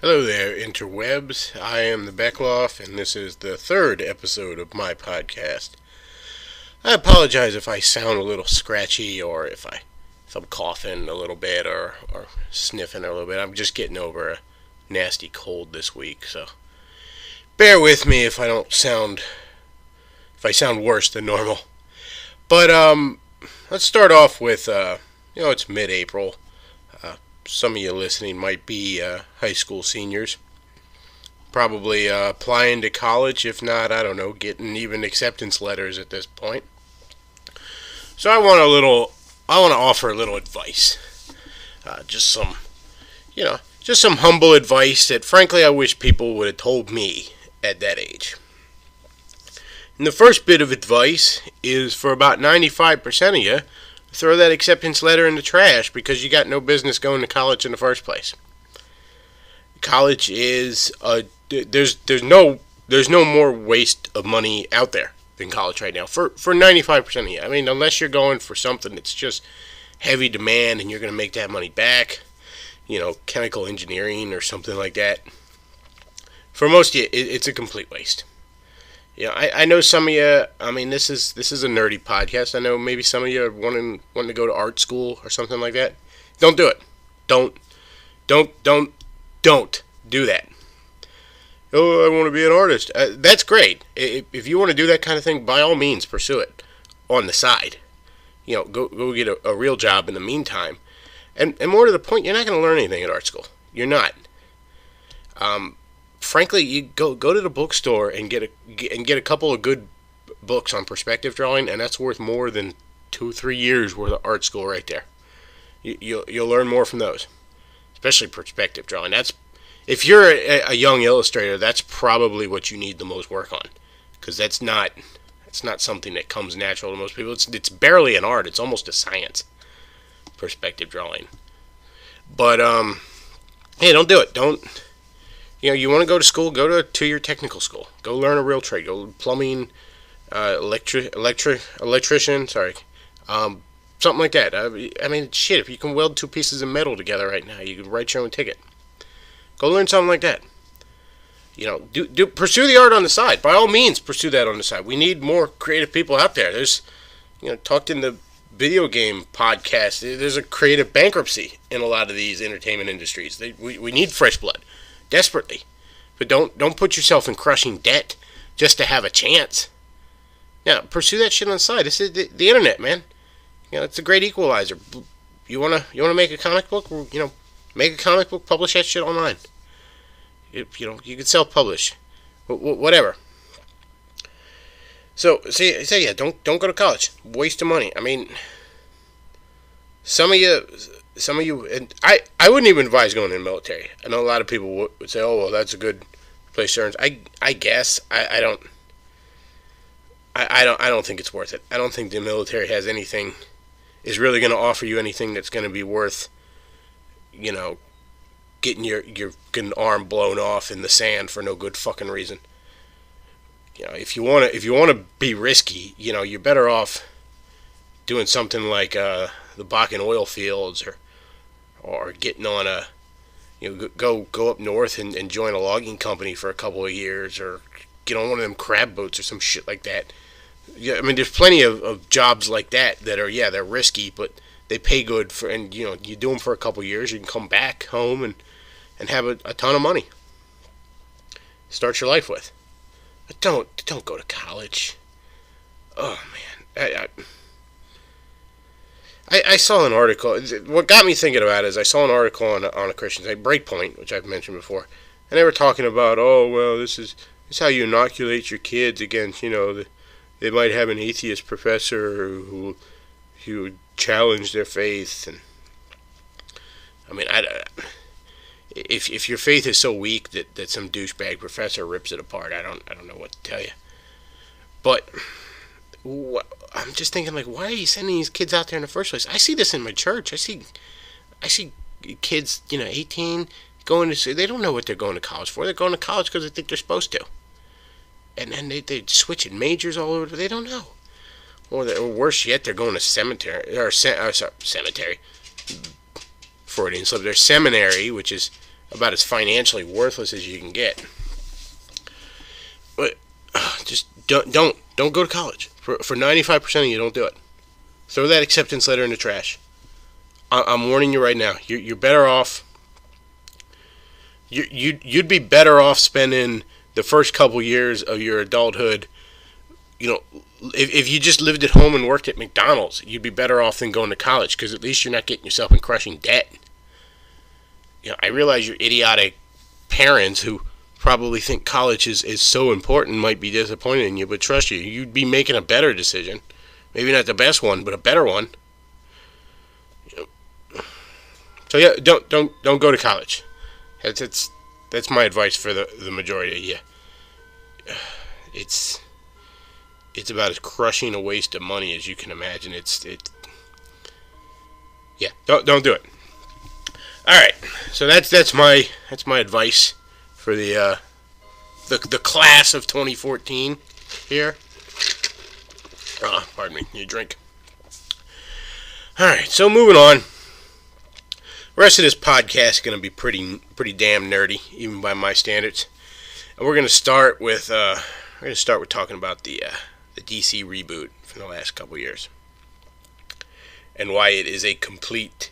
Hello there, interwebs. I am the Bechtloff, and this is the third episode of my podcast. I apologize if I sound a little scratchy, or if I'm coughing a little bit, or sniffing a little bit. I'm just getting over a nasty cold this week, so bear with me if I sound worse than normal. But let's start off with it's mid-April. Some of you listening might be high school seniors, probably applying to college, if not, I don't know, getting even acceptance letters at this point. So I want to offer a little advice, just some humble advice that, frankly, I wish people would have told me at that age. And the first bit of advice is for about 95% of you. Throw that acceptance letter in the trash because you got no business going to college in the first place. College is there's no more waste of money out there than college right now for 95% of you. I mean, unless you're going for something that's just heavy demand and you're going to make that money back, chemical engineering or something like that. For most of you, it's a complete waste. I know some of you. I mean, this is a nerdy podcast. I know maybe some of you are wanting to go to art school or something like that. Don't do it. Don't do that. Oh, I want to be an artist. That's great. If you want to do that kind of thing, by all means, pursue it on the side. Go get a real job in the meantime. And more to the point, you're not going to learn anything at art school. You're not. Frankly, you go to the bookstore and get a couple of good books on perspective drawing, and that's worth more than 2-3 years worth of art school right there. You'll learn more from those, especially perspective drawing. If you're a young illustrator, that's probably what you need the most work on, because that's not something that comes natural to most people. It's barely an art. It's almost a science. Perspective drawing, but hey, don't do it. Don't. You want to go to school, go to a 2-year technical school. Go learn a real trade. Go plumbing, electrician, something like that. I mean, shit, if you can weld 2 pieces of metal together right now, you can write your own ticket. Go learn something like that. Pursue the art on the side. By all means, pursue that on the side. We need more creative people out there. There's, talked in the video game podcast, there's a creative bankruptcy in a lot of these entertainment industries. We need fresh blood. Desperately. But don't put yourself in crushing debt just to have a chance. Pursue that shit on the side. This is the internet, man. It's a great equalizer. You wanna make a comic book? Make a comic book, publish that shit online. You can self-publish. Whatever. So yeah, don't go to college. Waste of money. I mean, some of you, and I wouldn't even advise going in the military. I know a lot of people would say, oh, well, that's a good place to earn. I guess. I don't think it's worth it. I don't think the military is really going to offer you anything that's going to be worth, getting your arm blown off in the sand for no good fucking reason. If you want to be risky, you're better off doing something like the Bakken oil fields, or getting on go up north and join a logging company for a couple of years, or get on one of them crab boats or some shit like that. I mean, there's plenty of jobs like that are, they're risky, but they pay good and you do them for a couple of years, you can come back home and have a ton of money. Start your life with. But don't go to college. Oh man, I saw an article. What got me thinking about it is I saw an article on a Christian site, Breakpoint, which I've mentioned before, and they were talking about, oh well, this is how you inoculate your kids against, they might have an atheist professor who challenge their faith, and I mean, if your faith is so weak that some douchebag professor rips it apart, I don't know what to tell you, but. I'm just thinking, like, why are you sending these kids out there in the first place? I see this in my church. I see kids, 18, going to, they don't know what they're going to college for. They're going to college because they think they're supposed to. And then they're switching majors all over. They don't know. Or worse yet, they're going to cemetery. Freudian slip. There's seminary, which is about as financially worthless as you can get. But just don't go to college. For 95% of you, don't do it. Throw that acceptance letter in the trash. I'm warning you right now. You're better off. You'd be better off spending the first couple years of your adulthood. If you just lived at home and worked at McDonald's, you'd be better off than going to college, because at least you're not getting yourself in crushing debt. I realize your idiotic parents who probably think college is so important might be disappointed in you, but trust you, you'd be making a better decision. Maybe not the best one, but a better one. So yeah, don't go to college. That's my advice for the majority of you. It's about as crushing a waste of money as you can imagine. Yeah, don't do it. All right, so that's my advice for the class of 2014 here. Pardon me, need a drink. All right, so moving on. The rest of this podcast is going to be pretty damn nerdy, even by my standards. And we're going to start with talking about the DC reboot from the last couple years, and why it is a complete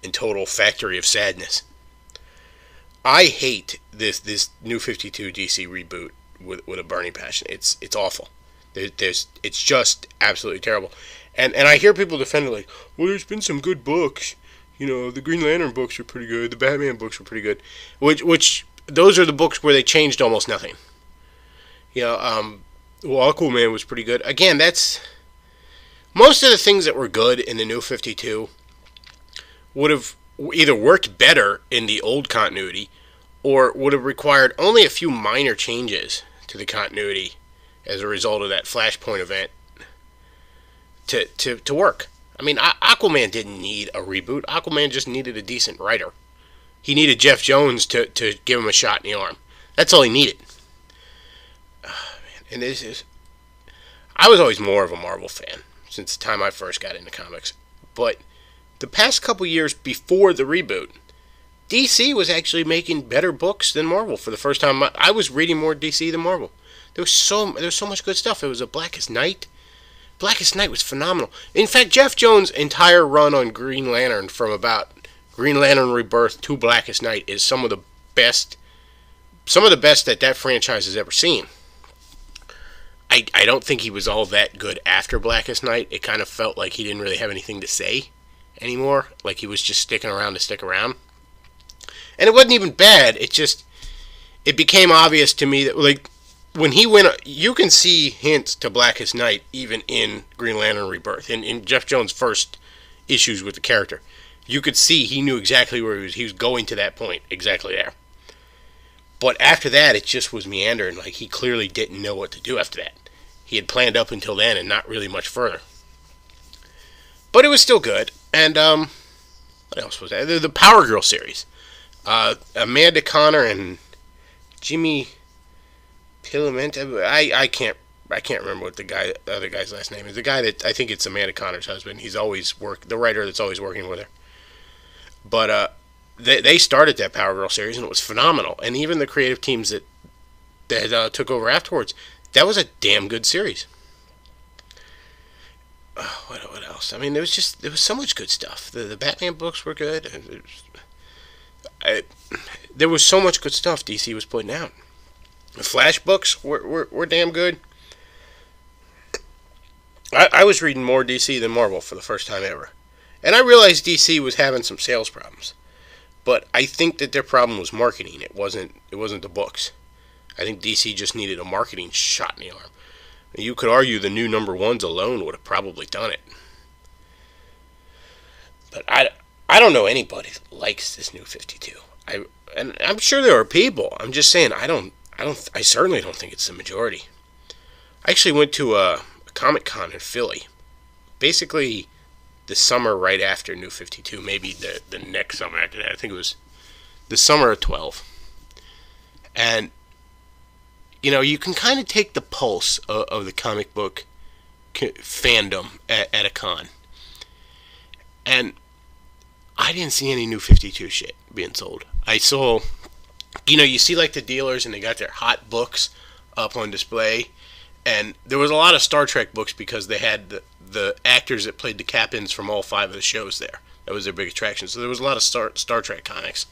and total factory of sadness. I hate this New 52 DC reboot with a burning passion. It's awful. It's just absolutely terrible. And I hear people defend it like, well, there's been some good books. The Green Lantern books were pretty good. The Batman books were pretty good. Which those are the books where they changed almost nothing. Aquaman was pretty good. Again, that's most of the things that were good in the New 52 would have either worked better in the old continuity, or would have required only a few minor changes to the continuity as a result of that Flashpoint event to work. I mean, Aquaman didn't need a reboot. Aquaman just needed a decent writer. He needed Jeff Jones to give him a shot in the arm. That's all he needed. And I was always more of a Marvel fan since the time I first got into comics. But the past couple years before the reboot, DC was actually making better books than Marvel for the first time. I was reading more DC than Marvel. There was so much good stuff. It was a Blackest Night. Blackest Night was phenomenal. In fact, Jeff Jones' entire run on Green Lantern from about Green Lantern Rebirth to Blackest Night is some of the best that franchise has ever seen. I don't think he was all that good after Blackest Night. It kind of felt like he didn't really have anything to say anymore. Like he was just sticking around to stick around. And it wasn't even bad. It became obvious to me that, like, when he went, you can see hints to Blackest Night even in Green Lantern Rebirth. In Jeff Jones' first issues with the character, you could see he knew exactly where he was going to that point, exactly there. But after that, it just was meandering. Like, he clearly didn't know what to do after that. He had planned up until then and not really much further. But it was still good. And, what else was that? The Power Girl series. Amanda Connor and Jimmy Pilamenta. I can't remember what the other guy's last name is. The guy that, I think it's Amanda Connor's husband. He's always the writer that's always working with her. But, they started that Power Girl series, and it was phenomenal. And even the creative teams that took over afterwards, that was a damn good series. What else? I mean, there was so much good stuff. The Batman books were good. There was so much good stuff DC was putting out. The Flash books were damn good. I was reading more DC than Marvel for the first time ever. And I realized DC was having some sales problems. But I think that their problem was marketing. It wasn't the books. I think DC just needed a marketing shot in the arm. You could argue the new number ones alone would have probably done it. But I don't know anybody that likes this New 52. And I'm sure there are people. I'm just saying I certainly don't think it's the majority. I actually went to a Comic-Con in Philly. Basically the summer right after New 52, maybe the next summer after that. I think it was the summer of 12. And, you can kind of take the pulse of the comic book fandom at a con. And I didn't see any New 52 shit being sold. I saw, you see like the dealers and they got their hot books up on display, and there was a lot of Star Trek books because they had the actors that played the captains from all 5 of the shows there. That was their big attraction. So there was a lot of Star Trek comics.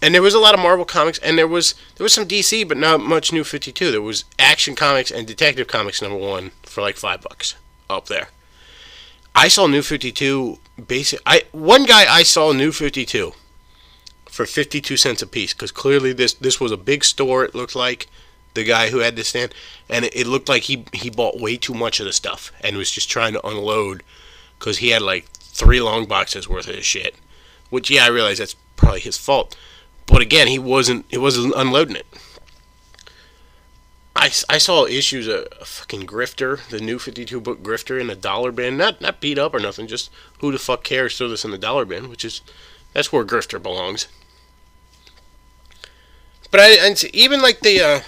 And there was a lot of Marvel comics, and there was some DC, but not much New 52. There was Action Comics and Detective Comics #1 for like $5 up there. I saw New 52 one guy I saw New 52 for 52 cents a piece, because clearly this was a big store. It looked like, the guy who had this stand, and it looked like he bought way too much of the stuff and was just trying to unload, because he had like 3 long boxes worth of his shit. Which, yeah, I realize that's probably his fault. But again, he wasn't unloading it. I saw issues of a fucking Grifter, the New 52 book Grifter, in a dollar bin. Not beat up or nothing, just who the fuck cares, throw this in the dollar bin, that's where Grifter belongs. But I even like the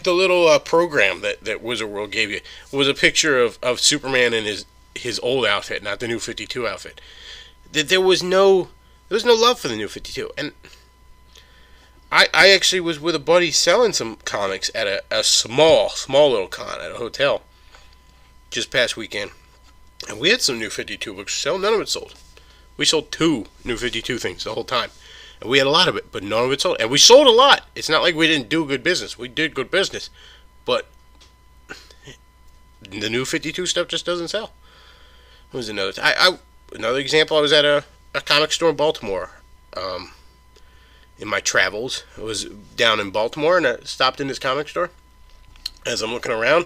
little program that Wizard World gave you was a picture of Superman in his old outfit, not the New 52 outfit. There was no love for the New 52, and I actually was with a buddy selling some comics at a small little con at a hotel just past weekend, and we had some New 52 books to sell. None of it sold. We sold 2 New 52 things the whole time, and we had a lot of it, but none of it sold. And we sold a lot. It's not like we didn't do good business. We did good business, but the New 52 stuff just doesn't sell. What was another? Another example. I was at a comic store in Baltimore. In my travels, I was down in Baltimore, and I stopped in this comic store. As I'm looking around,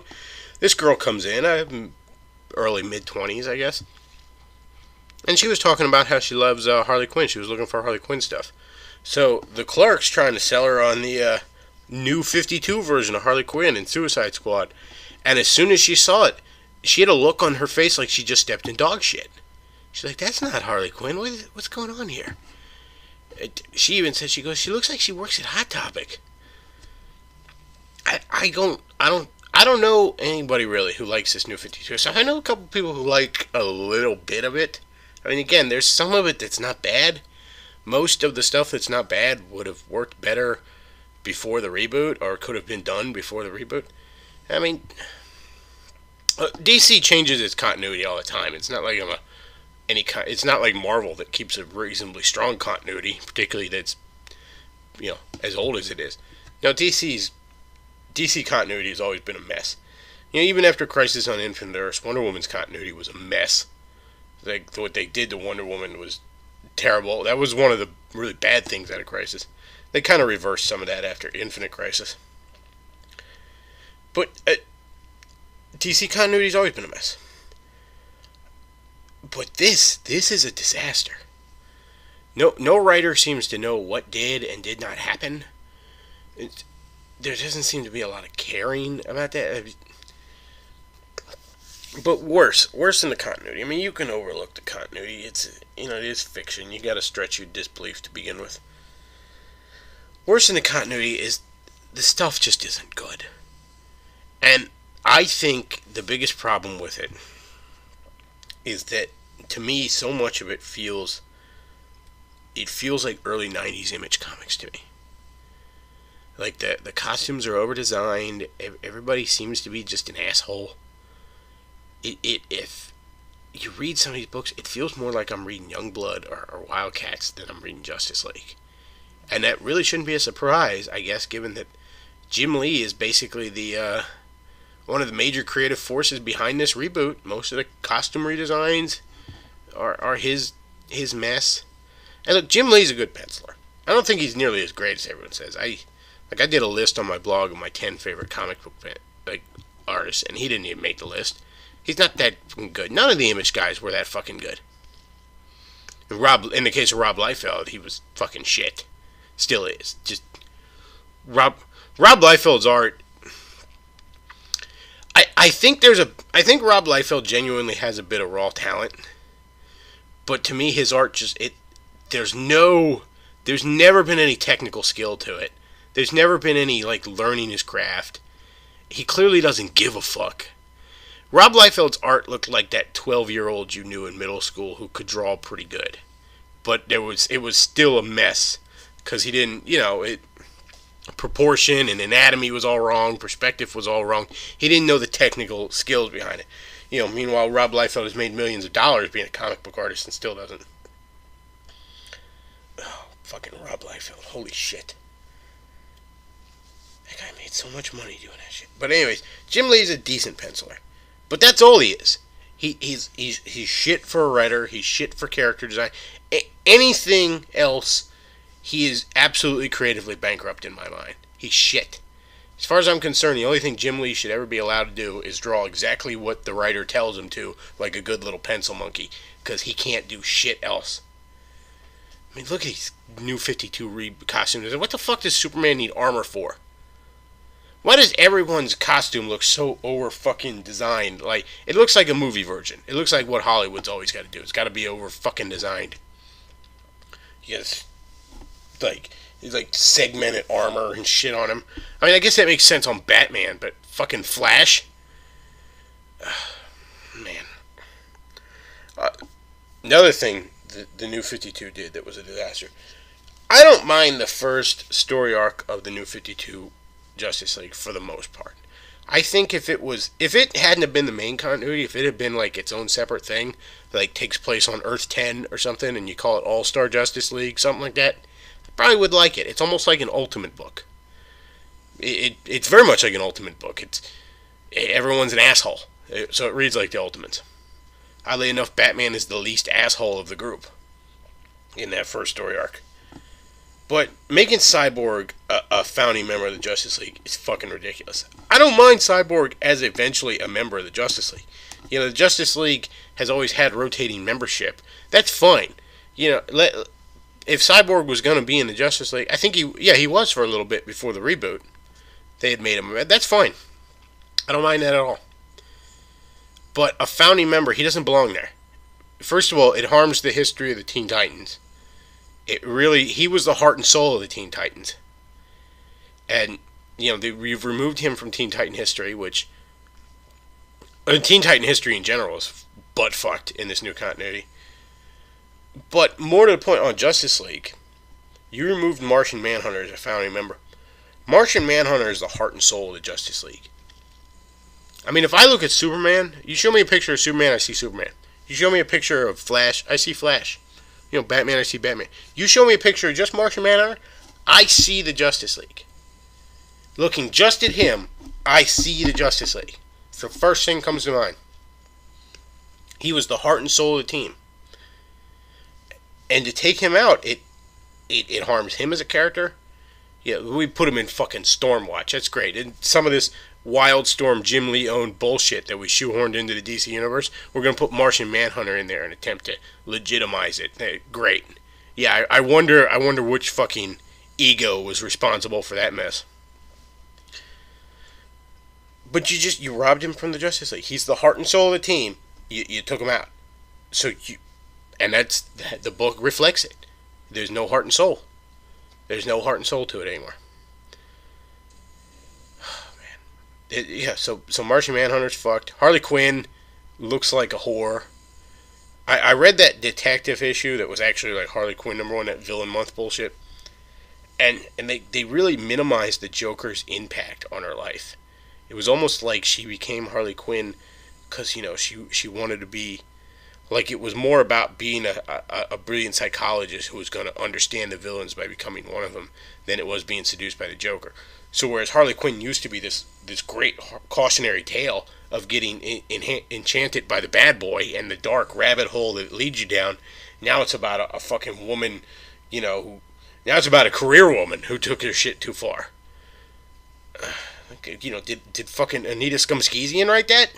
this girl comes in. I'm early mid-20s, I guess. And she was talking about how she loves Harley Quinn. She was looking for Harley Quinn stuff. So the clerk's trying to sell her on the New 52 version of Harley Quinn and Suicide Squad. And as soon as she saw it, she had a look on her face like she just stepped in dog shit. She's like, "That's not Harley Quinn. What's going on here?" She even said, she looks like she works at Hot Topic. I don't know anybody really who likes this New 52. So I know a couple people who like a little bit of it. I mean, again, there's some of it that's not bad. Most of the stuff that's not bad would have worked better before the reboot, or could have been done before the reboot. I mean, DC changes its continuity all the time. It's not like it's not like Marvel that keeps a reasonably strong continuity, particularly that's, as old as it is. Now, DC continuity has always been a mess. Even after Crisis on Infinite Earths, Wonder Woman's continuity was a mess. Like, what they did to Wonder Woman was terrible. That was one of the really bad things out of Crisis. They kind of reversed some of that after Infinite Crisis. But DC continuity's always been a mess. But this is a disaster. No writer seems to know what did and did not happen. There doesn't seem to be a lot of caring about that. But worse than the continuity. I mean, you can overlook the continuity. It is fiction. You got to stretch your disbelief to begin with. Worse than the continuity is the stuff just isn't good. And I think the biggest problem with it is that, to me, so much of it feels like early 90s Image Comics to me. Like, the costumes are over-designed. Everybody seems to be just an asshole. If you read some of these books, it feels more like I'm reading Youngblood or Wildcats than I'm reading Justice League. And that really shouldn't be a surprise, I guess, given that Jim Lee is basically the one of the major creative forces behind this reboot. Most of the costume redesigns are his mess. And look, Jim Lee's a good penciler. I don't think he's nearly as great as everyone says. I did a list on my blog of my 10 favorite comic book artists, and he didn't even make the list. He's not that fucking good. None of the Image guys were that fucking good. In the case of Rob Liefeld, he was fucking shit. Still is. Just Rob Liefeld's art. I think Rob Liefeld genuinely has a bit of raw talent, but to me his art there's never been any technical skill to it. There's never been any learning his craft. He clearly doesn't give a fuck. Rob Liefeld's art looked like that 12-year-old you knew in middle school who could draw pretty good. but it was still a mess because he didn't, proportion and anatomy was all wrong, perspective was all wrong. He didn't know the technical skills behind it. Meanwhile, Rob Liefeld has made millions of dollars being a comic book artist and still doesn't. Oh, fucking Rob Liefeld. Holy shit. That guy made so much money doing that shit. But anyways, Jim Lee's a decent penciler. But that's all he is. He's shit for a writer. He's shit for character design. Anything else, he is absolutely creatively bankrupt in my mind. He's shit. As far as I'm concerned, the only thing Jim Lee should ever be allowed to do is draw exactly what the writer tells him to, like a good little pencil monkey, because he can't do shit else. I mean, look at these New 52 costumes. What the fuck does Superman need armor for? Why does everyone's costume look so over fucking designed? Like, it looks like a movie version. It looks like what Hollywood's always got to do. It's got to be over fucking designed. Yes, he's like segmented armor and shit on him. I mean, I guess that makes sense on Batman, but fucking Flash? Man. Another thing the New 52 did that was a disaster. I don't mind the first story arc of the New 52 Justice League for the most part. I think if it hadn't have been the main continuity, if it had been like its own separate thing, like takes place on Earth 10 or something, and you call it All-Star Justice League, something like that, I probably would like it. It's almost like an Ultimate book. It's very much like an Ultimate book. Everyone's an asshole, so it reads like the Ultimates. Oddly enough, Batman is the least asshole of the group in that first story arc. But making Cyborg a founding member of the Justice League is fucking ridiculous. I don't mind Cyborg as eventually a member of the Justice League. The Justice League has always had rotating membership. That's fine. If Cyborg was going to be in the Justice League, I think he was for a little bit before the reboot. They had made him. That's fine. I don't mind that at all. But a founding member, he doesn't belong there. First of all, it harms the history of the Teen Titans. He was the heart and soul of the Teen Titans. And, we've removed him from Teen Titan history, which... Teen Titan history in general is butt-fucked in this new continuity. But more to the point on Justice League, you removed Martian Manhunter as a founding member. Martian Manhunter is the heart and soul of the Justice League. I mean, if I look at Superman, you show me a picture of Superman, I see Superman. You show me a picture of Flash, I see Flash. Batman, I see Batman. You show me a picture of just Martian Manhunter, I see the Justice League. Looking just at him, I see the Justice League. It's the first thing that comes to mind. He was the heart and soul of the team. And to take him out, it harms him as a character. Yeah, we put him in fucking Stormwatch. That's great. And some of this Wildstorm Jim Lee owned bullshit that we shoehorned into the DC universe, we're going to put Martian Manhunter in there and attempt to legitimize it. Great. Yeah, I wonder which fucking ego was responsible for that mess. But you robbed him from the Justice League. He's the heart and soul of the team. You took him out. And the book reflects it. There's no heart and soul. There's no heart and soul to it anymore. So Martian Manhunter's fucked. Harley Quinn looks like a whore. I read that detective issue that was actually like Harley Quinn #1, that Villain Month bullshit. And they really minimized the Joker's impact on her life. It was almost like she became Harley Quinn because, she wanted to be... Like, it was more about being a brilliant psychologist who was going to understand the villains by becoming one of them than it was being seduced by the Joker. So whereas Harley Quinn used to be this great cautionary tale of getting enchanted by the bad boy and the dark rabbit hole that leads you down, now it's about a fucking woman, now it's about a career woman who took her shit too far. Did fucking Anita Skumskezian write that?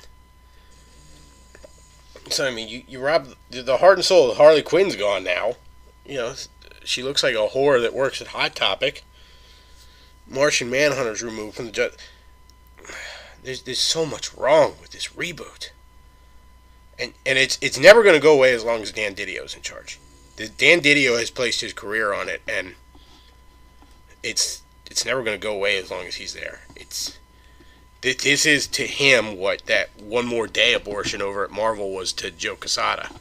So, I mean, you robbed the heart and soul of Harley Quinn's gone now. She looks like a whore that works at Hot Topic. Martian Manhunter's removed from the There's so much wrong with this reboot. And it's never going to go away as long as Dan Didio's in charge. Dan Didio has placed his career on it, and it's never going to go away as long as he's there. This is to him what that One More Day abortion over at Marvel was to Joe Quesada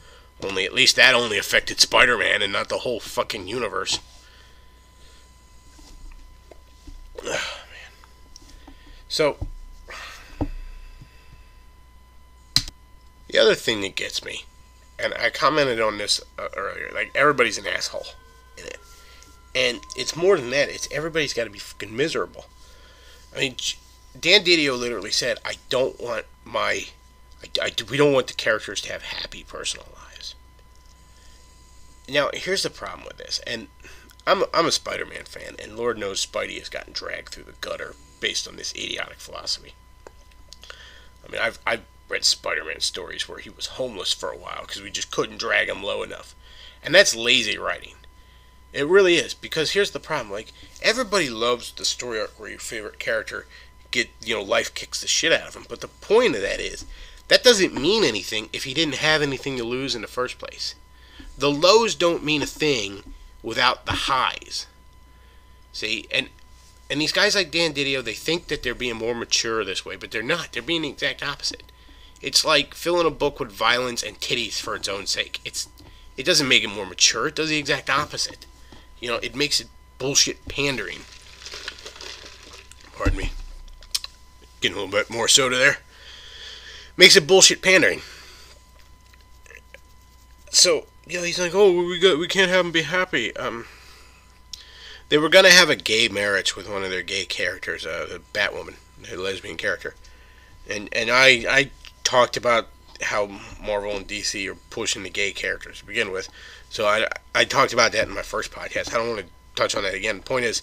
Only at least that only affected Spider-Man and not the whole fucking universe. Oh, man. So, the other thing that gets me, and I commented on this earlier, like, everybody's an asshole in it. And it's more than that. It's everybody's got to be fucking miserable. I mean, Dan Didio literally said, we don't want the characters to have happy personal lives. Now, here's the problem with this, and I'm a Spider-Man fan, and Lord knows Spidey has gotten dragged through the gutter based on this idiotic philosophy. I mean, I've read Spider-Man stories where he was homeless for a while because we just couldn't drag him low enough. And that's lazy writing. It really is, because here's the problem. Like, everybody loves the story arc where your favorite character life kicks the shit out of him. But the point of that is, that doesn't mean anything if he didn't have anything to lose in the first place. The lows don't mean a thing without the highs. See, and these guys like Dan Didio, they think that they're being more mature this way, but they're not. They're being the exact opposite. It's like filling a book with violence and titties for its own sake. It doesn't make it more mature. It does the exact opposite. It makes it bullshit pandering. Pardon me. Getting a little bit more soda there. Makes it bullshit pandering. So, he's like, oh, we can't have him be happy. They were gonna have a gay marriage with one of their gay characters, the Batwoman, the lesbian character, and I talked about how Marvel and DC are pushing the gay characters to begin with. So I talked about that in my first podcast. I don't want to touch on that again. The point is,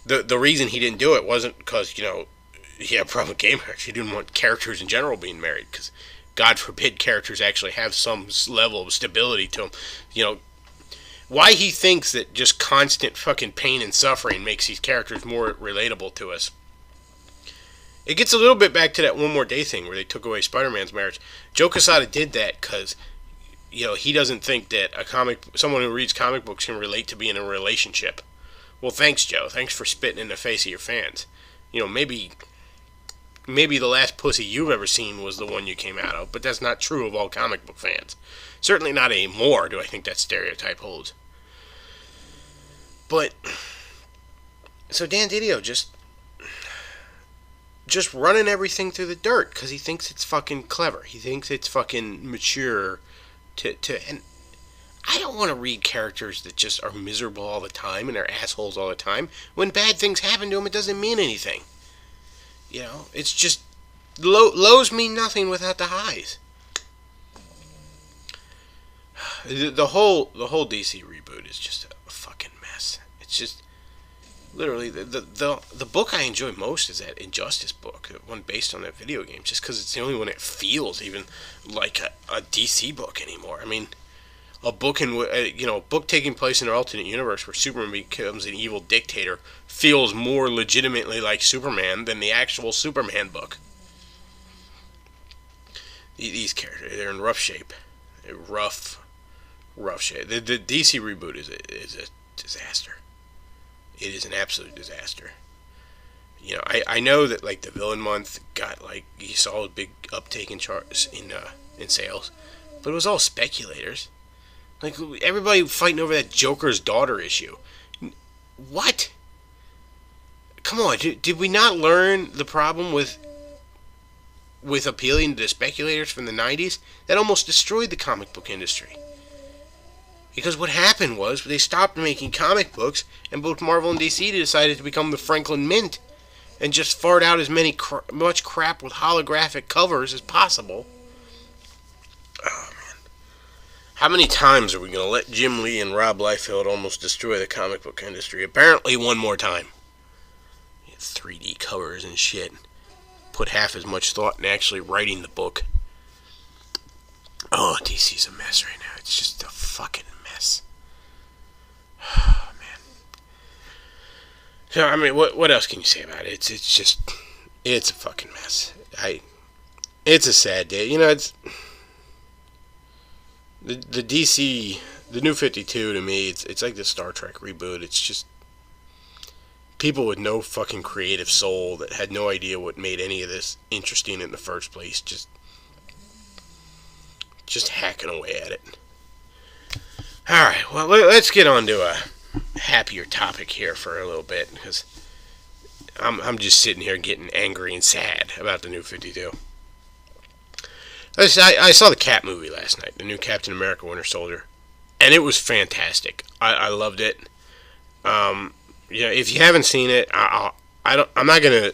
the reason he didn't do it wasn't because, he had a problem with gay marriage. He didn't want characters in general being married, because God forbid characters actually have some level of stability to them. Why he thinks that just constant fucking pain and suffering makes these characters more relatable to us. It gets a little bit back to that One More Day thing where they took away Spider-Man's marriage. Joe Quesada did that because, he doesn't think that someone who reads comic books can relate to being in a relationship. Well, thanks, Joe. Thanks for spitting in the face of your fans. Maybe the last pussy you've ever seen was the one you came out of, but that's not true of all comic book fans. Certainly not anymore do I think that stereotype holds. But, so Dan Didio just running everything through the dirt because he thinks it's fucking clever. He thinks it's fucking mature and I don't want to read characters that just are miserable all the time and are assholes all the time. When bad things happen to them, it doesn't mean anything. It's just lows mean nothing without the highs. The whole DC reboot is just a fucking mess. It's just literally the book I enjoy most is that Injustice book, the one based on that video game, just because it's the only one that feels even like a DC book anymore. I mean, a book book taking place in an alternate universe where Superman becomes an evil dictator feels more legitimately like Superman than the actual Superman book. These characters, they're in rough shape. They're rough shape. The DC reboot is a disaster. It is an absolute disaster. I know that like the Villain Month got you saw a big uptake in charts in sales, but it was all speculators. Like everybody fighting over that Joker's daughter issue. What? Come on, did we not learn the problem with appealing to speculators from the 90s? That almost destroyed the comic book industry. Because what happened was they stopped making comic books, and both Marvel and DC decided to become the Franklin Mint and just fart out as much crap with holographic covers as possible. Oh, man. How many times are we going to let Jim Lee and Rob Liefeld almost destroy the comic book industry? Apparently one more time. 3D covers and shit. Put half as much thought in actually writing the book. Oh, DC's a mess right now. It's just a fucking mess. Oh, man. So, I mean, what else can you say about it? It's a fucking mess. It's a sad day. It's the DC, the New 52 to me, it's like the Star Trek reboot. It's just people with no fucking creative soul that had no idea what made any of this interesting in the first place, just hacking away at it. All right, well, let's get on to a happier topic here for a little bit, because I'm just sitting here getting angry and sad about the new 52. I saw the Cap movie last night, the new Captain America Winter Soldier, and it was fantastic. I loved it. If you haven't seen it, I'm not gonna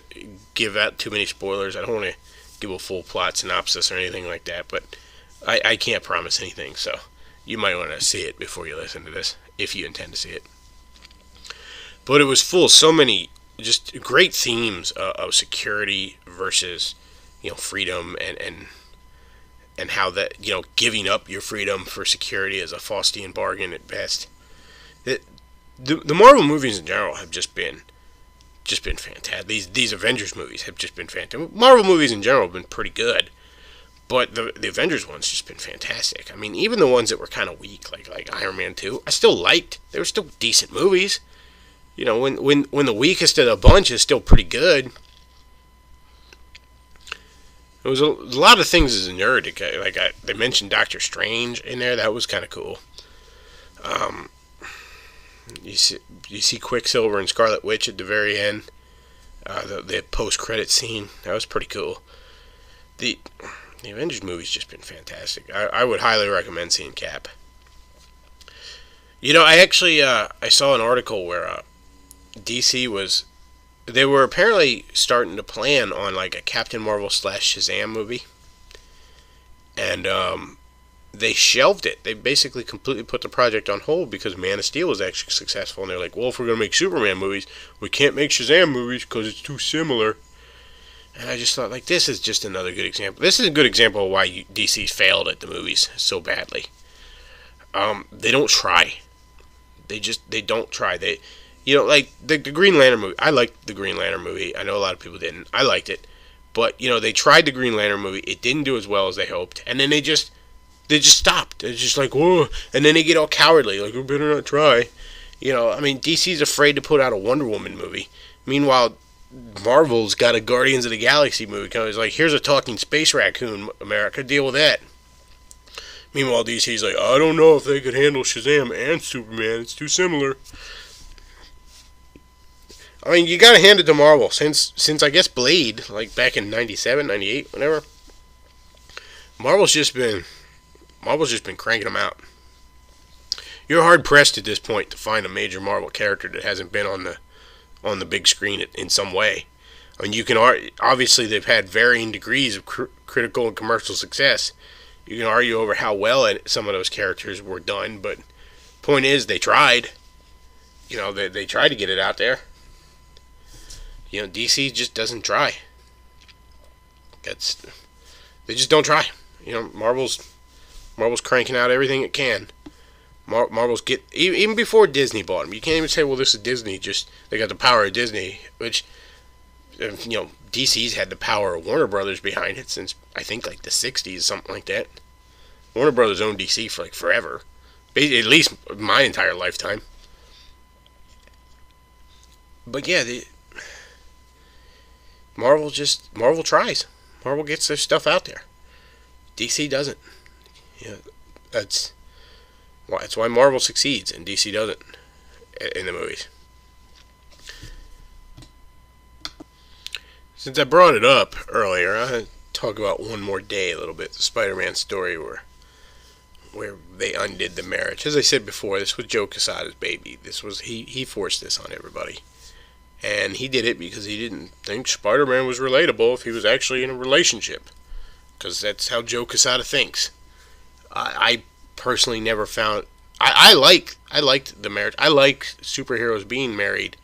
give out too many spoilers. I don't want to give a full plot synopsis or anything like that, but I can't promise anything, so you might want to see it before you listen to this, if you intend to see it. But it was full of so many just great themes of security versus, freedom, and how that, giving up your freedom for security is a Faustian bargain at best. The Marvel movies in general have just been fantastic. These Avengers movies have just been fantastic. Marvel movies in general have been pretty good, but the Avengers ones just been fantastic. I mean, even the ones that were kind of weak, like Iron Man 2, I still liked. They were still decent movies. When the weakest of the bunch is still pretty good. There was a lot of things as a nerd. They mentioned Doctor Strange in there. That was kind of cool. You see Quicksilver and Scarlet Witch at the very end. The post-credit scene. That was pretty cool. The Avengers movie's just been fantastic. I would highly recommend seeing Cap. I actually I saw an article where DC they were apparently starting to plan on like a Captain Marvel / Shazam movie, and they shelved it. They basically completely put the project on hold because Man of Steel was actually successful, and they're like, well, if we're going to make Superman movies, we can't make Shazam movies because it's too similar. And I just thought, this is just another good example. This is a good example of why DC failed at the movies so badly. They don't try. They don't try. Like the Green Lantern movie. I liked the Green Lantern movie. I know a lot of people didn't. I liked it. But, they tried the Green Lantern movie. It didn't do as well as they hoped. And then they just stopped. They're just like, whoa. And then they get all cowardly. Like, we better not try. DC's afraid to put out a Wonder Woman movie. Meanwhile, Marvel's got a Guardians of the Galaxy movie. It's like, here's a talking space raccoon, America. Deal with that. Meanwhile, DC's like, I don't know if they could handle Shazam and Superman. It's too similar. You gotta hand it to Marvel. Since I guess Blade, like back in 97, 98, whatever, Marvel's just been cranking them out. You're hard pressed at this point to find a major Marvel character that hasn't been on the big screen in some way. You can obviously they've had varying degrees of critical and commercial success. You can argue over how well some of those characters were done, but point is they tried. They tried to get it out there. DC just doesn't try. They just don't try. Marvel's cranking out everything it can. Marvel's even before Disney bought them. You can't even say, well, this is Disney. Just they got the power of Disney, which DC's had the power of Warner Brothers behind it since I think like the '60s, something like that. Warner Brothers owned DC for like forever, at least my entire lifetime. But yeah, Marvel tries. Marvel gets their stuff out there. DC doesn't. That's why Marvel succeeds and DC doesn't in the movies. Since I brought it up earlier, I'll talk about One More Day a little bit. The Spider-Man story where they undid the marriage. As I said before, this was Joe Quesada's baby. He forced this on everybody. And he did it because he didn't think Spider-Man was relatable if he was actually in a relationship. Because that's how Joe Quesada thinks. I personally never found... I liked the marriage. I like superheroes being married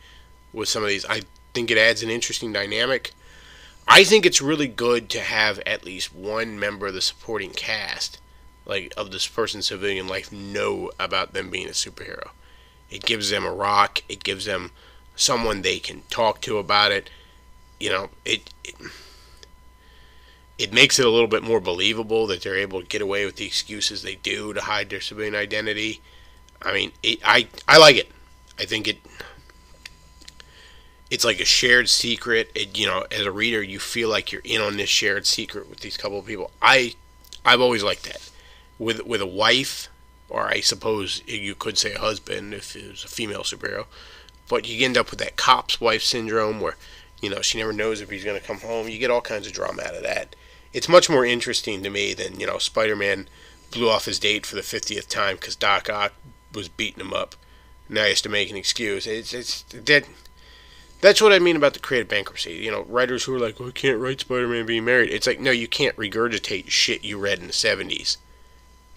with some of these. I think it adds an interesting dynamic. I think it's really good to have at least one member of the supporting cast, like of this person's civilian life, know about them being a superhero. It gives them a rock. It gives them someone they can talk to about it. It makes it a little bit more believable that they're able to get away with the excuses they do to hide their civilian identity. I like it. I think it's like a shared secret. As a reader, you feel like you're in on this shared secret with these couple of people. I've always liked that. With a wife or I suppose you could say a husband if it was a female superhero. But you end up with that cop's wife syndrome where, she never knows if he's going to come home. You get all kinds of drama out of that. It's much more interesting to me than, Spider-Man blew off his date for the 50th time because Doc Ock was beating him up. Now he has to make an excuse. That's what I mean about the creative bankruptcy. Writers who are like, I can't write Spider-Man being married. It's like, no, you can't regurgitate shit you read in the 70s.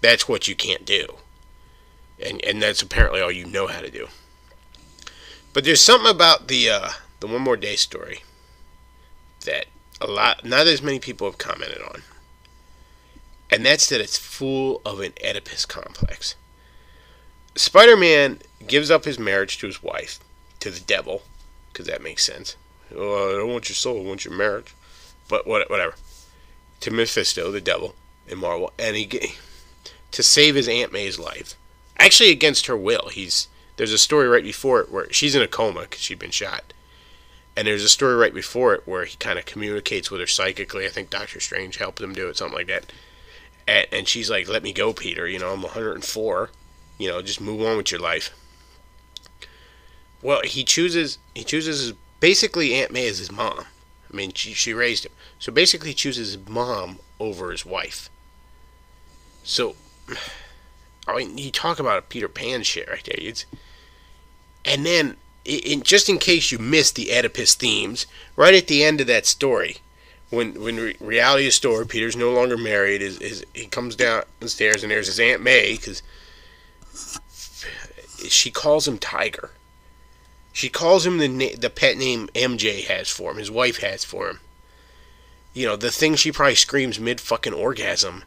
That's what you can't do. And that's apparently all you know how to do. But there's something about the One More Day story that not as many people have commented on. And that's that it's full of an Oedipus complex. Spider-Man gives up his marriage to his wife, to the devil, because that makes sense. Oh, I don't want your soul, I want your marriage. But whatever. To Mephisto, the devil, in Marvel, and to save his Aunt May's life. Actually, against her will. There's a story right before it where she's in a coma because she'd been shot. And there's a story right before it where he kind of communicates with her psychically. I think Doctor Strange helped him do it, something like that. And she's like, let me go, Peter. I'm 104. Just move on with your life. Well, he chooses basically Aunt May as his mom. I mean, she raised him. So basically he chooses his mom over his wife. So, I mean, you talk about a Peter Pan shit right there. And then, just in case you missed the Oedipus themes, right at the end of that story, when reality is restored, Peter's no longer married. He comes down the stairs and there's his Aunt May because she calls him Tiger. She calls him the pet name MJ has for him. His wife has for him. The thing she probably screams mid fucking orgasm.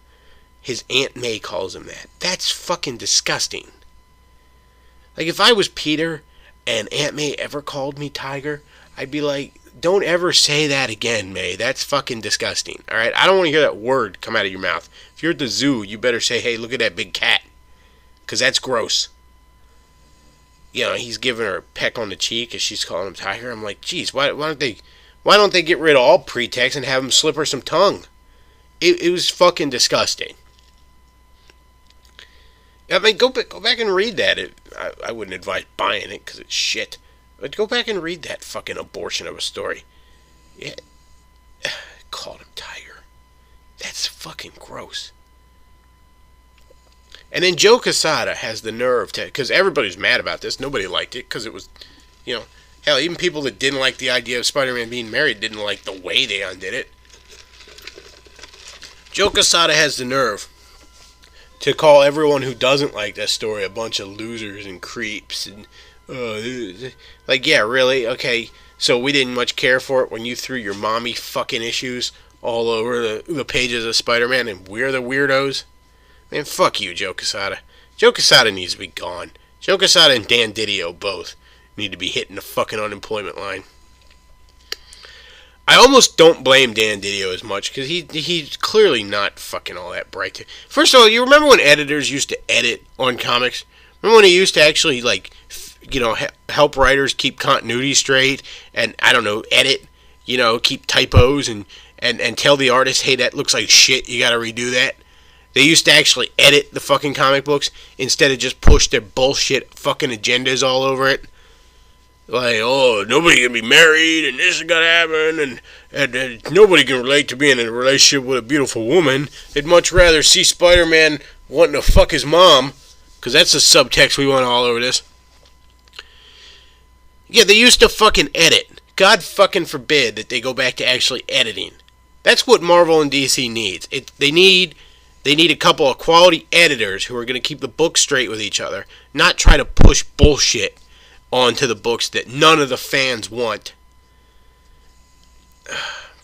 His Aunt May calls him that. That's fucking disgusting. Like if I was Peter and Aunt May ever called me Tiger, I'd be like, don't ever say that again, May. That's fucking disgusting. Alright? I don't want to hear that word come out of your mouth. If you're at the zoo, you better say, hey, look at that big cat. Because that's gross. He's giving her a peck on the cheek as she's calling him Tiger. I'm like, geez, why don't they get rid of all pretext and have him slip her some tongue? It was fucking disgusting. I mean, go back and read that. I wouldn't advise buying it because it's shit. But go back and read that fucking abortion of a story. Yeah, called him Tiger. That's fucking gross. And then Joe Quesada has the nerve to, because everybody's mad about this. Nobody liked it because it was, hell, even people that didn't like the idea of Spider-Man being married didn't like the way they undid it. Joe Quesada has the nerve to call everyone who doesn't like that story a bunch of losers and creeps and like, yeah, really? Okay, so we didn't much care for it when you threw your mommy fucking issues all over the pages of Spider-Man and we're the weirdos? Man, fuck you, Joe Quesada. Joe Quesada needs to be gone. Joe Quesada and Dan Didio both need to be hitting the fucking unemployment line. I almost don't blame Dan Didio as much because he's clearly not fucking all that bright. First of all, you remember when editors used to edit on comics? Remember when they used to actually help writers keep continuity straight and edit, keep typos and tell the artist, hey, that looks like shit, you gotta redo that. They used to actually edit the fucking comic books instead of just push their bullshit fucking agendas all over it. Like, oh, nobody can be married, and this is gonna happen, and nobody can relate to being in a relationship with a beautiful woman. They'd much rather see Spider-Man wanting to fuck his mom, because that's the subtext we want all over this. Yeah, they used to fucking edit. God fucking forbid that they go back to actually editing. That's what Marvel and DC needs. They need a couple of quality editors who are going to keep the book straight with each other, not try to push bullshit onto the books that none of the fans want.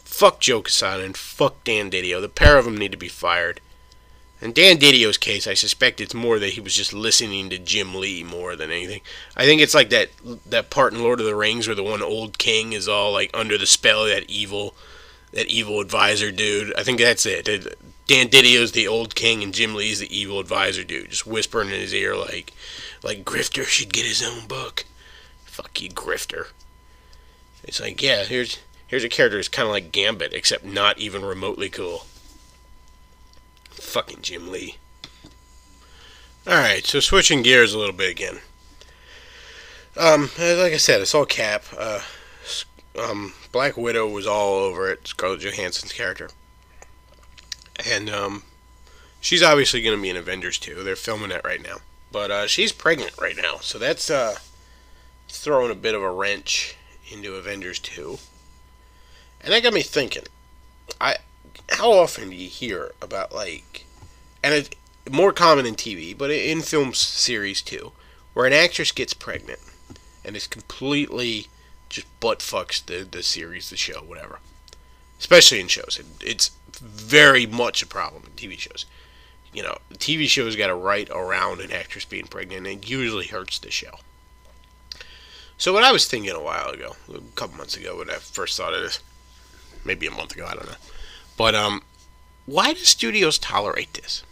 Fuck Joe Quesada and fuck Dan Didio. The pair of them need to be fired. In Dan Didio's case, I suspect it's more that he was just listening to Jim Lee more than anything. I think it's like that part in Lord of the Rings where the one old king is all like under the spell of that evil advisor dude. I think that's it. Dan Didio's the old king and Jim Lee's the evil advisor dude, just whispering in his ear like Grifter should get his own book. Fuck you, Grifter. It's like, yeah, here's a character who's kind of like Gambit, except not even remotely cool. Fucking Jim Lee. Alright, so switching gears a little bit again. Like I said, it's all Cap. Black Widow was all over it, Scarlett Johansson's character. And, she's obviously going to be in Avengers 2. They're filming that right now. But, she's pregnant right now, so that's, throwing a bit of a wrench into Avengers 2. And that got me thinking. How often do you hear about, like, and it's more common in TV, but in film series too, where an actress gets pregnant and it's completely just butt fucks the series, the show, whatever. Especially in shows. It's very much a problem in TV shows. You know, TV shows got to write around an actress being pregnant, and it usually hurts the show. So what I was thinking a while ago, a couple months ago when I first thought of this, maybe a month ago, I don't know. But, why do studios tolerate this?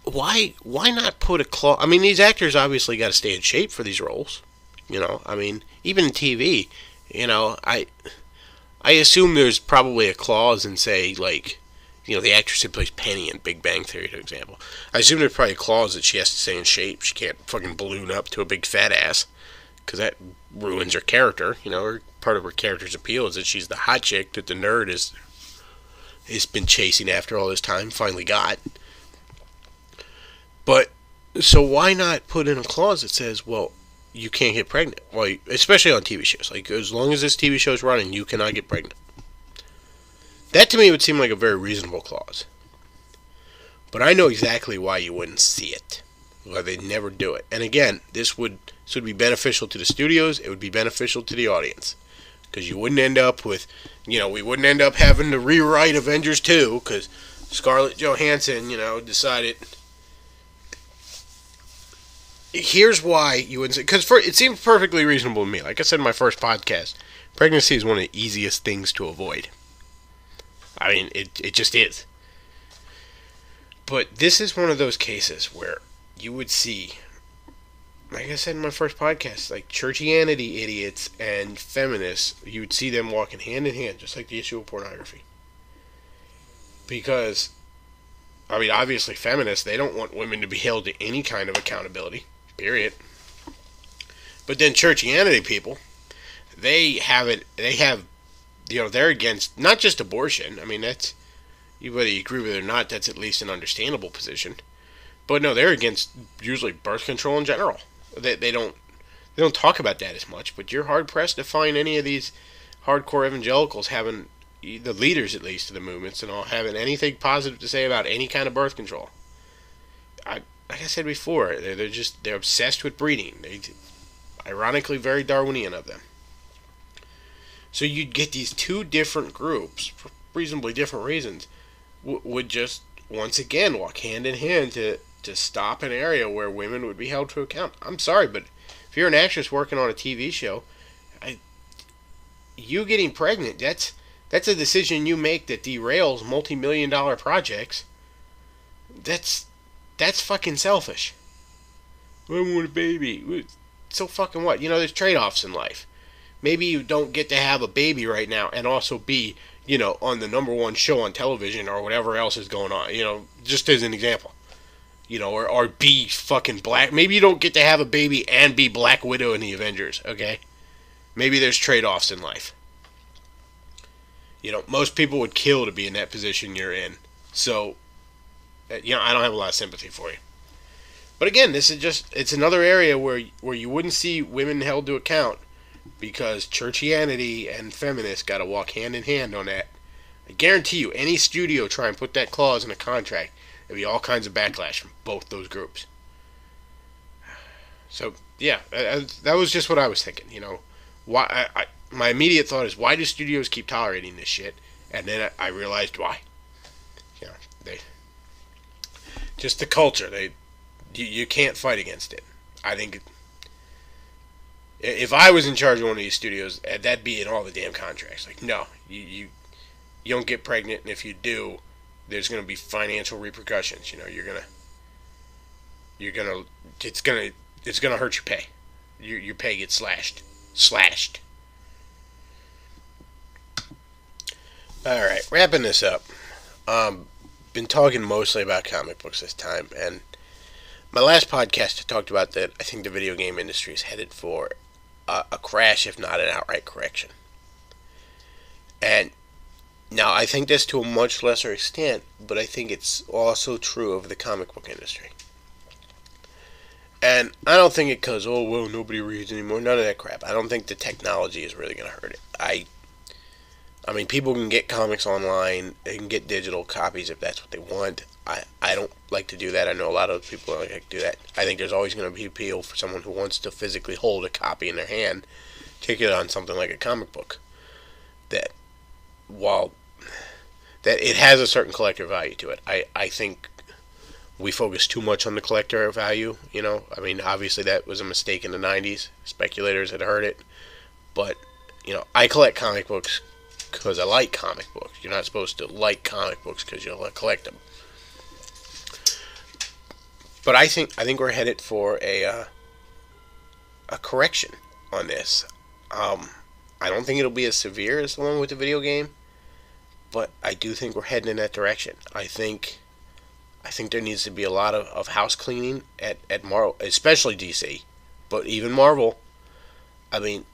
Why not put a clause? I mean, these actors obviously got to stay in shape for these roles. You know, I mean, even in TV, you know, I assume there's probably a clause in, say, like, you know, the actress who plays Penny in Big Bang Theory, for example. I assume there's probably a clause that she has to stay in shape. She can't fucking balloon up to a big fat ass, because that ruins her character. You know, part of her character's appeal is that she's the hot chick that the nerd has been chasing after all this time, finally got. But, so why not put in a clause that says, well, you can't get pregnant? Well, especially on TV shows. Like, as long as this TV show is running, you cannot get pregnant. That to me would seem like a very reasonable clause. But I know exactly why you wouldn't see it. Why they'd never do it. And again, this would be beneficial to the studios. It would be beneficial to the audience. Because you wouldn't end up with, you know, we wouldn't end up having to rewrite Avengers 2 because Scarlett Johansson, you know, decided. Here's why you wouldn't say, because it seems perfectly reasonable to me. Like I said in my first podcast, pregnancy is one of the easiest things to avoid. I mean, it just is. But this is one of those cases where you would see, like I said in my first podcast, like churchianity idiots and feminists, you would see them walking hand in hand, just like the issue of pornography. Because, I mean, obviously feminists, they don't want women to be held to any kind of accountability, period. But then churchianity people, they have, you know, they're against, not just abortion, I mean, that's, whether you agree with it or not, that's at least an understandable position. But no, they're against usually birth control in general. They don't talk about that as much, but you're hard pressed to find any of these hardcore evangelicals having, the leaders at least of the movements and all, having anything positive to say about any kind of birth control. Like I said before, they're obsessed with breeding. Ironically, very Darwinian of them. So you'd get these two different groups, for reasonably different reasons, would just once again walk hand in hand to stop an area where women would be held to account. I'm sorry, but if you're an actress working on a TV show, you getting pregnant, that's a decision you make that derails multi-million-dollar projects. That's fucking selfish. I want a baby. So fucking what? You know, there's trade-offs in life. Maybe you don't get to have a baby right now and also be, you know, on the number one show on television or whatever else is going on. You know, just as an example. You know, or be fucking black. Maybe you don't get to have a baby and be Black Widow in the Avengers, okay? Maybe there's trade-offs in life. You know, most people would kill to be in that position you're in. So, you know, I don't have a lot of sympathy for you. But again, this is just, it's another area where you wouldn't see women held to account because churchianity and feminists got to walk hand in hand on that. I guarantee you, any studio try and put that clause in a contract, there'll be all kinds of backlash from both those groups. So, yeah, that was just what I was thinking, you know. My immediate thought is, why do studios keep tolerating this shit? And then I realized why. You know, just the culture. You can't fight against it. I think if I was in charge of one of these studios, that'd be in all the damn contracts. Like, no, you don't get pregnant, and if you do, there's going to be financial repercussions. You know, it's going to hurt your pay. Your pay gets slashed. All right, wrapping this up. been talking mostly about comic books this time, and my last podcast I talked about that I think the video game industry is headed for a crash, if not an outright correction. And now I think this to a much lesser extent, but I think it's also true of the comic book industry. And I don't think it because, oh, well, nobody reads anymore. None of that crap. I don't think the technology is really going to hurt it. I mean, people can get comics online. They can get digital copies if that's what they want. I don't like to do that. I know a lot of people like to do that. I think there's always going to be appeal for someone who wants to physically hold a copy in their hand, particularly on something like a comic book. That, while that it has a certain collector value to it, I think we focus too much on the collector value. I mean, obviously that was a mistake in the 90s. Speculators had heard it. But, I collect comic books because I like comic books. You're not supposed to like comic books because you'll collect them. But I think we're headed for a correction on this. I don't think it'll be as severe as the one with the video game, but I do think we're heading in that direction. I think there needs to be a lot of house cleaning at Marvel, especially DC, but even Marvel. I mean,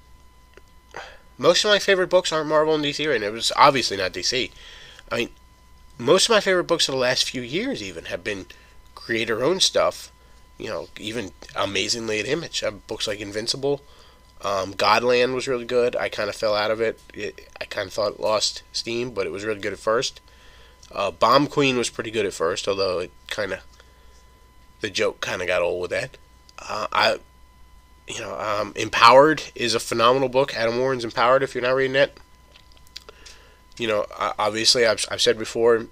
most of my favorite books aren't Marvel and DC right now. It was obviously not DC. I mean, most of my favorite books of the last few years even have been creator-owned stuff. Even amazingly at Image. Books like Invincible. Godland was really good. I kind of fell out of it. I kind of thought it lost steam, but it was really good at first. Bomb Queen was pretty good at first, although the joke kind of got old with that. Empowered is a phenomenal book. Adam Warren's Empowered, if you're not reading that. Obviously, I've said before,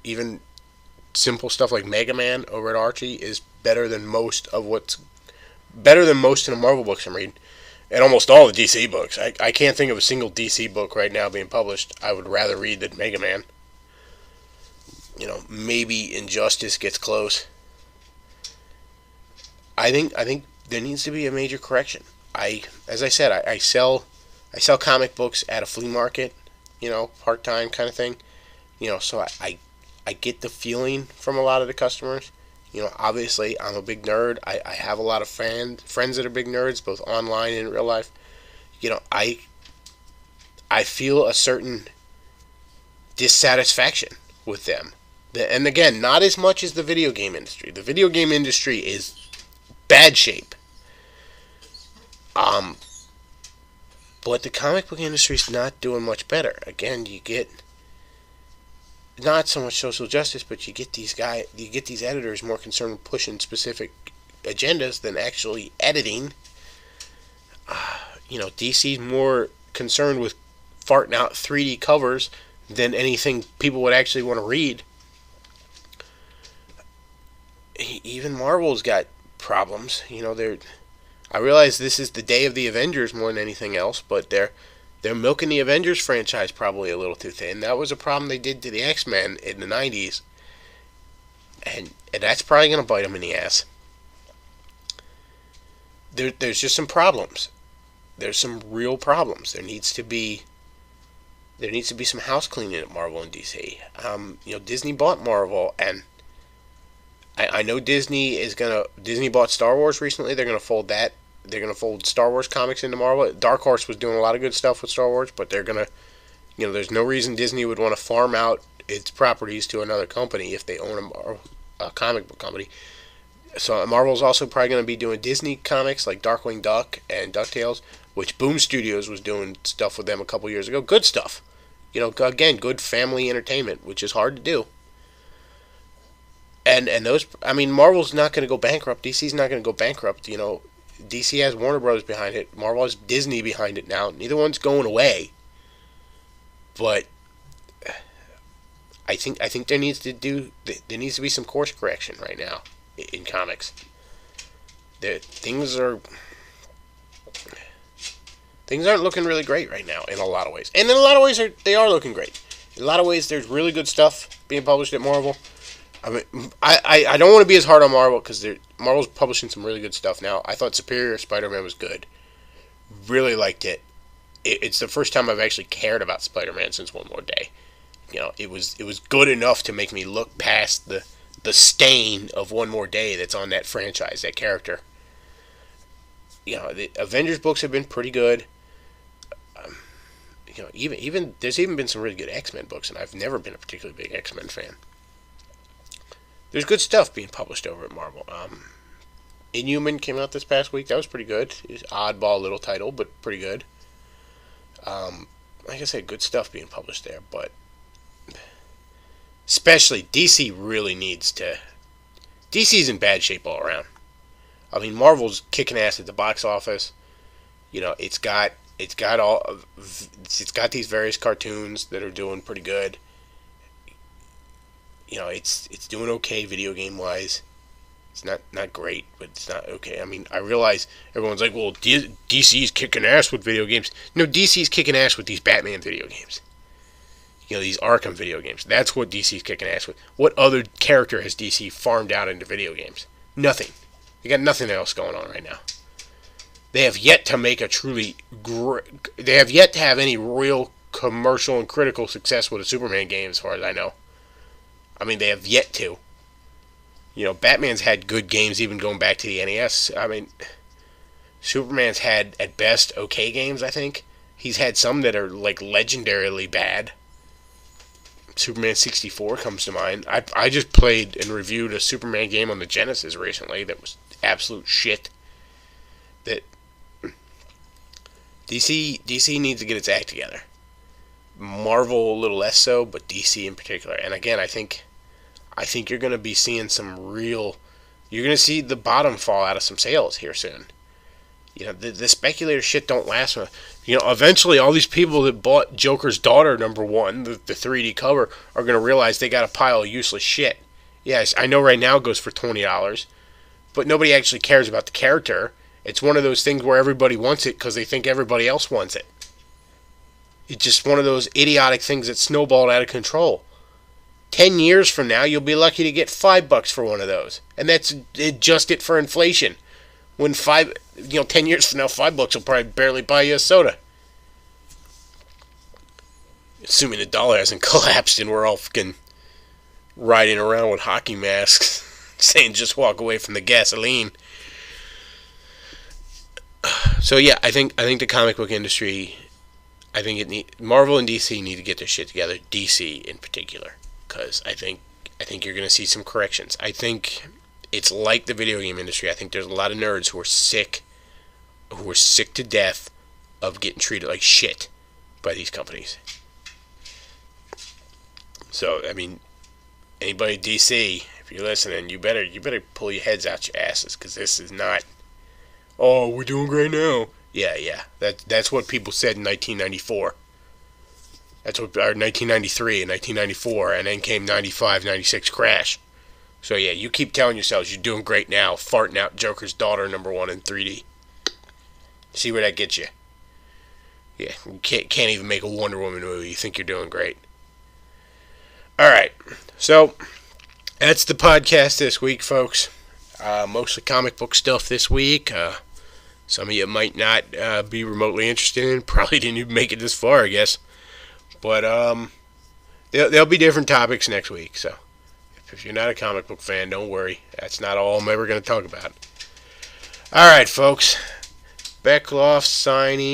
even simple stuff like Mega Man over at Archie is better than most in the Marvel books I'm reading. And almost all the DC books. I can't think of a single DC book right now being published I would rather read than Mega Man. Maybe Injustice gets close. I think there needs to be a major correction. As I said, I sell comic books at a flea market, part-time kind of thing. So I get the feeling from a lot of the customers. Obviously, I'm a big nerd. I have a lot of friends that are big nerds, both online and in real life. I feel a certain dissatisfaction with them. And again, not as much as the video game industry. The video game industry is bad shape. But the comic book industry is not doing much better. Again, you get not so much social justice, but you get these editors more concerned with pushing specific agendas than actually editing. DC's more concerned with farting out 3D covers than anything people would actually want to read. Even Marvel's got problems. I realize this is the day of the Avengers more than anything else, but they're milking the Avengers franchise probably a little too thin. That was a problem they did to the X-Men in the 90s. And that's probably going to bite them in the ass. There's just some problems. There's some real problems. There needs to be some house cleaning at Marvel and DC. Disney bought Marvel, and I know Disney bought Star Wars recently. They're going to fold that. They're going to fold Star Wars comics into Marvel. Dark Horse was doing a lot of good stuff with Star Wars, but they're going to, there's no reason Disney would want to farm out its properties to another company if they own a comic book company. So Marvel's also probably going to be doing Disney comics like Darkwing Duck and DuckTales, which Boom Studios was doing stuff with them a couple years ago. Good stuff. Again, good family entertainment, which is hard to do. And those, Marvel's not going to go bankrupt. DC's not going to go bankrupt. DC has Warner Bros. Behind it. Marvel has Disney behind it now. Neither one's going away. But I think there needs to be some course correction right now in comics. Things aren't looking really great right now in a lot of ways. And in a lot of ways they are looking great. In a lot of ways there's really good stuff being published at Marvel. I don't want to be as hard on Marvel because Marvel's publishing some really good stuff now. I thought Superior Spider-Man was good. Really liked it. It's the first time I've actually cared about Spider-Man since One More Day. it was good enough to make me look past the stain of One More Day that's on that franchise, that character. The Avengers books have been pretty good. Even there's even been some really good X-Men books, and I've never been a particularly big X-Men fan. There's good stuff being published over at Marvel. Inhuman came out this past week. That was pretty good. It's an oddball little title, but pretty good. Like I said, good stuff being published there, but especially DC really needs to. DC's in bad shape all around. I mean, Marvel's kicking ass at the box office. It's got these various cartoons that are doing pretty good. It's doing okay video game wise. It's not great, but it's not okay. I mean, I realize everyone's like, well, DC's kicking ass with video games. No, DC's kicking ass with these Batman video games. These Arkham video games. That's what DC's kicking ass with. What other character has DC farmed out into video games? Nothing. They got nothing else going on right now. They have yet to make a truly they have yet to have any real commercial and critical success with a Superman game, as far as I know. I mean, they have yet to. Batman's had good games even going back to the NES. I mean, Superman's had, at best, okay games, I think. He's had some that are, like, legendarily bad. Superman 64 comes to mind. I just played and reviewed a Superman game on the Genesis recently that was absolute shit. That DC needs to get its act together. Marvel a little less so, but DC in particular. And again, I think you're going to be seeing you're going to see the bottom fall out of some sales here soon. The speculator shit don't last. Eventually all these people that bought Joker's Daughter #1, the 3D cover, are going to realize they got a pile of useless shit. Yes, I know right now it goes for $20, but nobody actually cares about the character. It's one of those things where everybody wants it because they think everybody else wants it. It's just one of those idiotic things that snowballed out of control. 10 years from now, you'll be lucky to get $5 for one of those. And that's just it for inflation. When 10 years from now, $5 will probably barely buy you a soda. Assuming the dollar hasn't collapsed and we're all fucking riding around with hockey masks saying just walk away from the gasoline. So yeah, I think the comic book industry, Marvel and DC need to get their shit together. DC in particular, because I think you're going to see some corrections. I think it's like the video game industry. I think there's a lot of nerds who are sick to death of getting treated like shit by these companies. So I mean, anybody DC, if you're listening, you better pull your heads out your asses, because this is not. Oh, we're doing great now. Yeah. That's what people said in 1994. That's what, or 1993 and 1994, and then came 95, 96 crash. So yeah, you keep telling yourselves you're doing great now, farting out Joker's Daughter #1 in 3D. See where that gets you. Yeah, you can't even make a Wonder Woman movie. You think you're doing great. Alright, so that's the podcast this week, folks. Mostly comic book stuff this week. Some of you might not be remotely interested in. Probably didn't even make it this far, I guess. But there'll be different topics next week. So if you're not a comic book fan, don't worry. That's not all I'm ever going to talk about. All right, folks. Bechtloff signing.